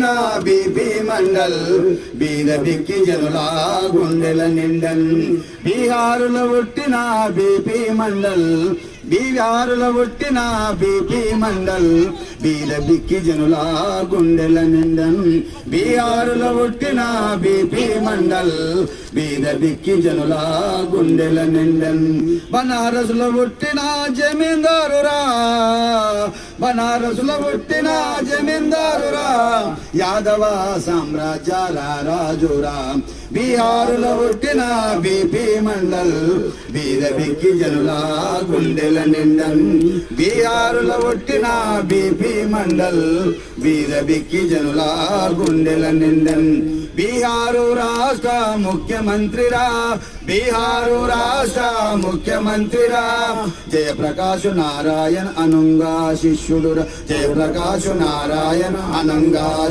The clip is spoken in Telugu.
పుట్టిన బీపీ మండల్ బీద బిక్కి జనుల గుండెల నిండన్ బీహారులో పుట్టిన బీపీ మండల్ బీహారులో పుట్టిన బీపీ మండల్ బీద బిక్కి జనుల గుండెల నిండన్ బీహారులో పుట్టిన బీపీ మండల్ బీద బిక్కి జనుల గుండెల నిండన్ బనారసులో పుట్టిన జమీందారురా బనారసులో పుట్టిన జమీందారురా యాదవ సామ్రాజ్యాల రాజురా బీహారులో పుట్టిన బీపీ మండల్ బీద బిక్కి జనుల గుండెల నిండన్ బీహారులో పుట్టిన బీపీ మండల్ బీద బిక్కి జనుల గుండెల నిండన్ బీహారు రాష్ట్ర ముఖ్యమంత్రిరా బీహారు రాష్ట్ర ముఖ్యమంత్రిరా జయప్రకాశ్ నారాయణ అనంగా శిష్యుడురా జయప్రకాశ్ నారాయణ అనంగా